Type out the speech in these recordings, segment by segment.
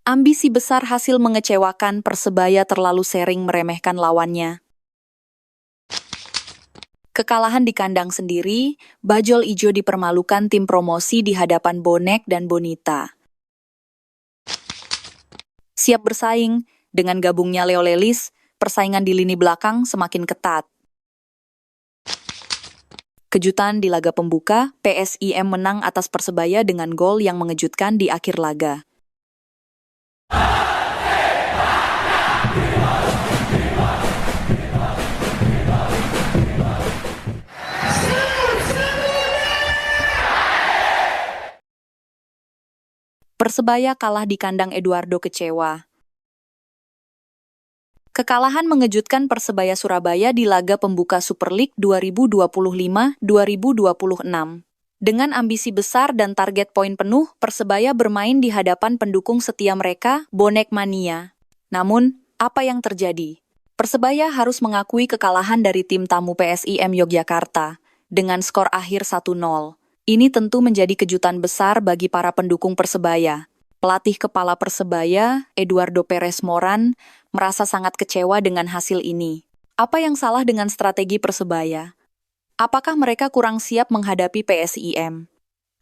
Ambisi besar hasil mengecewakan, Persebaya terlalu sering meremehkan lawannya. Kekalahan di kandang sendiri, Bajul Ijo dipermalukan tim promosi di hadapan Bonek dan Bonita. Siap bersaing, dengan gabungnya Leo Lelis, persaingan di lini belakang semakin ketat. Kejutan di laga pembuka, PSIM menang atas Persebaya dengan gol yang mengejutkan di akhir laga. Persebaya kalah di kandang Eduardo kecewa. Kekalahan mengejutkan Persebaya Surabaya di laga pembuka Super League 2025-2026. Dengan ambisi besar dan target poin penuh, Persebaya bermain di hadapan pendukung setia mereka, Bonek Mania. Namun, apa yang terjadi? Persebaya harus mengakui kekalahan dari tim tamu PSIM Yogyakarta dengan skor akhir 1-0. Ini tentu menjadi kejutan besar bagi para pendukung Persebaya. Pelatih kepala Persebaya, Eduardo Perez Moran, merasa sangat kecewa dengan hasil ini. Apa yang salah dengan strategi Persebaya? Apakah mereka kurang siap menghadapi PSIM?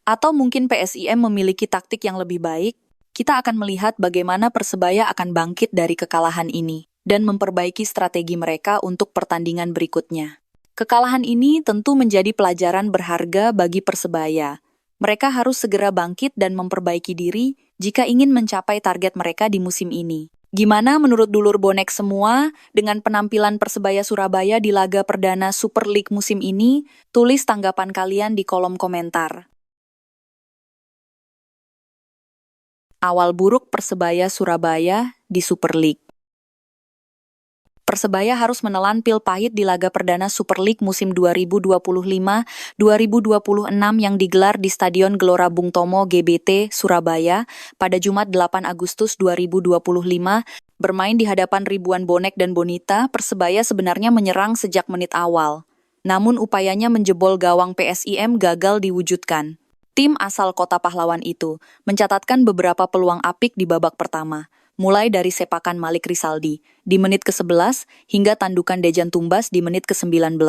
Atau mungkin PSIM memiliki taktik yang lebih baik? Kita akan melihat bagaimana Persebaya akan bangkit dari kekalahan ini dan memperbaiki strategi mereka untuk pertandingan berikutnya. Kekalahan ini tentu menjadi pelajaran berharga bagi Persebaya. Mereka harus segera bangkit dan memperbaiki diri jika ingin mencapai target mereka di musim ini. Gimana menurut dulur bonek semua dengan penampilan Persebaya Surabaya di laga perdana Super League musim ini? Tulis tanggapan kalian di kolom komentar. Awal buruk Persebaya Surabaya di Super League. Persebaya harus menelan pil pahit di laga perdana Super League musim 2025-2026 yang digelar di Stadion Gelora Bung Tomo GBT, Surabaya, pada Jumat 8 Agustus 2025. Bermain di hadapan ribuan bonek dan bonita, Persebaya sebenarnya menyerang sejak menit awal. Namun upayanya menjebol gawang PSIM gagal diwujudkan. Tim asal Kota Pahlawan itu mencatatkan beberapa peluang apik di babak pertama, mulai dari sepakan Malik Rizaldi di menit ke-11 hingga tandukan Dejan Tumbas di menit ke-19.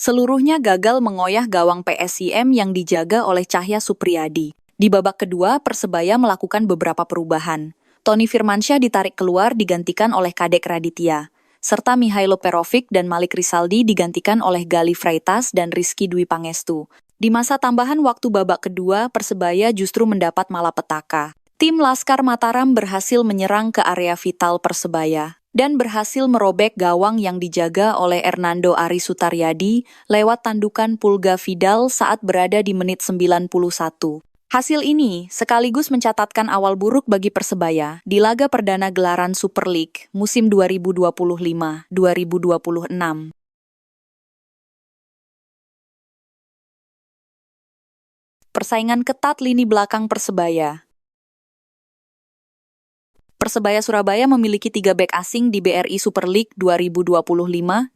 Seluruhnya gagal mengoyah gawang PSIM yang dijaga oleh Cahya Supriyadi. Di babak kedua, Persebaya melakukan beberapa perubahan. Tony Firmansyah ditarik keluar digantikan oleh Kadek Raditya, serta Mihailo Perovic dan Malik Rizaldi digantikan oleh Gali Freitas dan Rizky Dwi Pangestu. Di masa tambahan waktu babak kedua, Persebaya justru mendapat malapetaka. Tim Laskar Mataram berhasil menyerang ke area vital Persebaya dan berhasil merobek gawang yang dijaga oleh Hernando Ari Sutaryadi lewat tandukan Pulga Vidal saat berada di menit 91. Hasil ini sekaligus mencatatkan awal buruk bagi Persebaya di laga perdana gelaran Super League musim 2025-2026. Persaingan ketat lini belakang Persebaya. Persebaya Surabaya memiliki 3 bek asing di BRI Super League 2025-2026.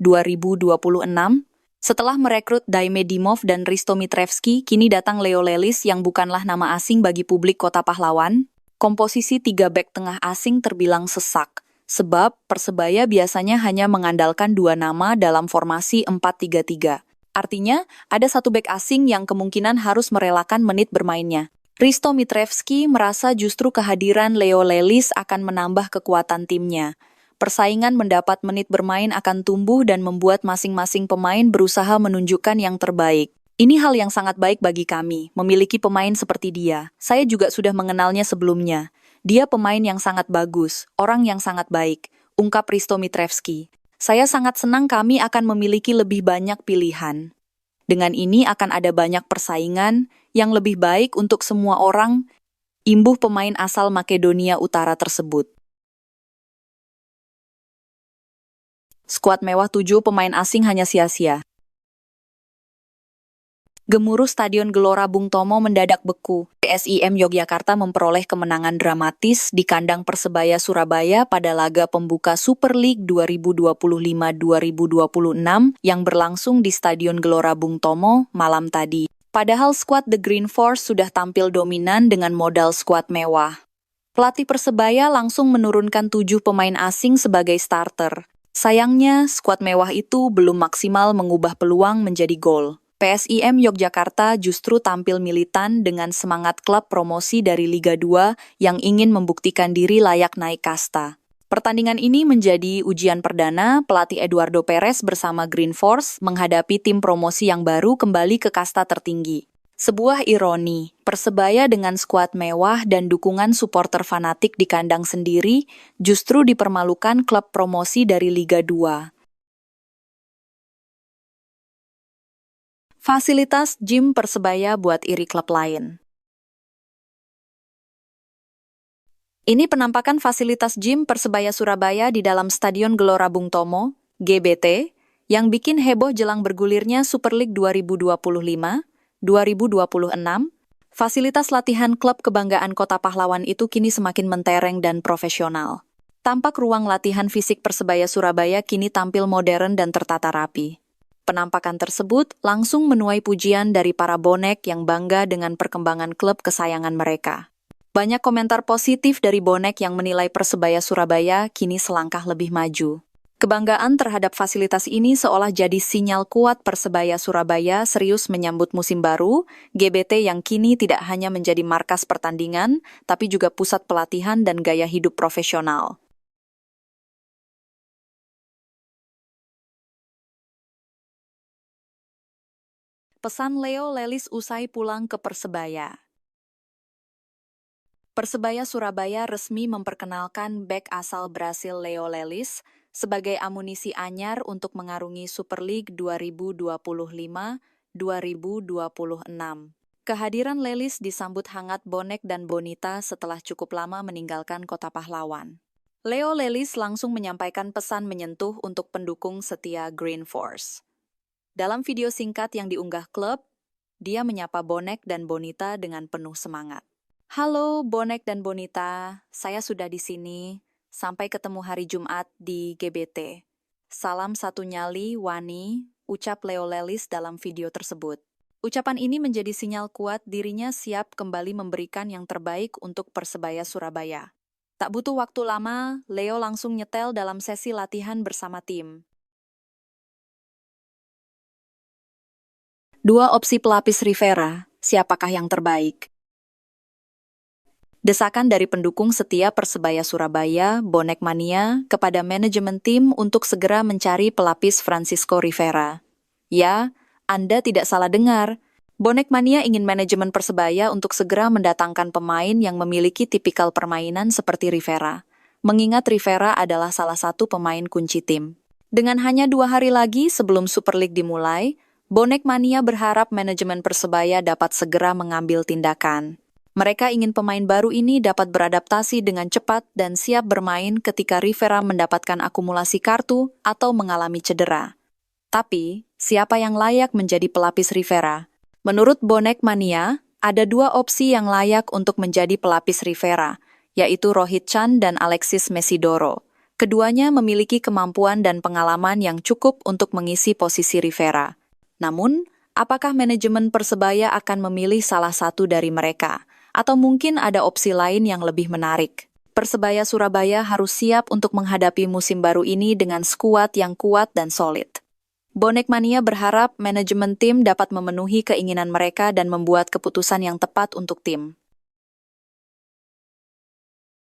Setelah merekrut Daime Dimov dan Risto Mitrevski, kini datang Leo Lelis yang bukanlah nama asing bagi publik Kota Pahlawan. Komposisi 3 bek tengah asing terbilang sesak, sebab Persebaya biasanya hanya mengandalkan 2 nama dalam formasi 4-3-3. Artinya, ada 1 bek asing yang kemungkinan harus merelakan menit bermainnya. Risto Mitrevski merasa justru kehadiran Leo Lelis akan menambah kekuatan timnya. Persaingan mendapat menit bermain akan tumbuh dan membuat masing-masing pemain berusaha menunjukkan yang terbaik. Ini hal yang sangat baik bagi kami, memiliki pemain seperti dia. Saya juga sudah mengenalnya sebelumnya. Dia pemain yang sangat bagus, orang yang sangat baik, ungkap Risto Mitrevski. Saya sangat senang kami akan memiliki lebih banyak pilihan. Dengan ini akan ada banyak persaingan yang lebih baik untuk semua orang, imbuh pemain asal Makedonia Utara tersebut. Skuad mewah 7 pemain asing hanya sia-sia. Gemuruh Stadion Gelora Bung Tomo mendadak beku. PSIM Yogyakarta memperoleh kemenangan dramatis di kandang Persebaya Surabaya pada laga pembuka Super League 2025-2026 yang berlangsung di Stadion Gelora Bung Tomo malam tadi. Padahal skuad The Green Force sudah tampil dominan dengan modal skuad mewah. Pelatih Persebaya langsung menurunkan 7 pemain asing sebagai starter. Sayangnya, skuad mewah itu belum maksimal mengubah peluang menjadi gol. PSIM Yogyakarta justru tampil militan dengan semangat klub promosi dari Liga 2 yang ingin membuktikan diri layak naik kasta. Pertandingan ini menjadi ujian perdana pelatih Eduardo Perez bersama Green Force menghadapi tim promosi yang baru kembali ke kasta tertinggi. Sebuah ironi, Persebaya dengan skuad mewah dan dukungan supporter fanatik di kandang sendiri justru dipermalukan klub promosi dari Liga 2. Fasilitas gym Persebaya buat iri klub lain. Ini penampakan fasilitas gym Persebaya Surabaya di dalam Stadion Gelora Bung Tomo, GBT, yang bikin heboh jelang bergulirnya Super League 2025-2026. Fasilitas latihan klub kebanggaan Kota Pahlawan itu kini semakin mentereng dan profesional. Tampak ruang latihan fisik Persebaya Surabaya kini tampil modern dan tertata rapi. Penampakan tersebut langsung menuai pujian dari para bonek yang bangga dengan perkembangan klub kesayangan mereka. Banyak komentar positif dari bonek yang menilai Persebaya Surabaya kini selangkah lebih maju. Kebanggaan terhadap fasilitas ini seolah jadi sinyal kuat Persebaya Surabaya serius menyambut musim baru, GBT yang kini tidak hanya menjadi markas pertandingan, tapi juga pusat pelatihan dan gaya hidup profesional. Pesan Leo Lelis usai pulang ke Persebaya. Persebaya Surabaya resmi memperkenalkan bek asal Brasil Leo Lelis sebagai amunisi anyar untuk mengarungi Super League 2025-2026. Kehadiran Lelis disambut hangat bonek dan bonita setelah cukup lama meninggalkan Kota Pahlawan. Leo Lelis langsung menyampaikan pesan menyentuh untuk pendukung setia Green Force. Dalam video singkat yang diunggah klub, dia menyapa bonek dan bonita dengan penuh semangat. Halo bonek dan bonita, saya sudah di sini. Sampai ketemu hari Jumat di GBT. Salam satu nyali, Wani, ucap Leo Lelis dalam video tersebut. Ucapan ini menjadi sinyal kuat dirinya siap kembali memberikan yang terbaik untuk Persebaya Surabaya. Tak butuh waktu lama, Leo langsung nyetel dalam sesi latihan bersama tim. Dua opsi pelapis Rivera, siapakah yang terbaik? Desakan dari pendukung setia Persebaya Surabaya, Bonek Mania, kepada manajemen tim untuk segera mencari pelapis Francisco Rivera. Ya, Anda tidak salah dengar. Bonek Mania ingin manajemen Persebaya untuk segera mendatangkan pemain yang memiliki tipikal permainan seperti Rivera. Mengingat Rivera adalah salah satu pemain kunci tim. Dengan hanya 2 hari lagi sebelum Super League dimulai, Bonek Mania berharap manajemen Persebaya dapat segera mengambil tindakan. Mereka ingin pemain baru ini dapat beradaptasi dengan cepat dan siap bermain ketika Rivera mendapatkan akumulasi kartu atau mengalami cedera. Tapi, siapa yang layak menjadi pelapis Rivera? Menurut Bonek Mania, ada 2 opsi yang layak untuk menjadi pelapis Rivera, yaitu Rohit Chan dan Alexis Mesidoro. Keduanya memiliki kemampuan dan pengalaman yang cukup untuk mengisi posisi Rivera. Namun, apakah manajemen Persebaya akan memilih salah satu dari mereka? Atau mungkin ada opsi lain yang lebih menarik. Persebaya Surabaya harus siap untuk menghadapi musim baru ini dengan skuad yang kuat dan solid. Bonek Mania berharap manajemen tim dapat memenuhi keinginan mereka dan membuat keputusan yang tepat untuk tim.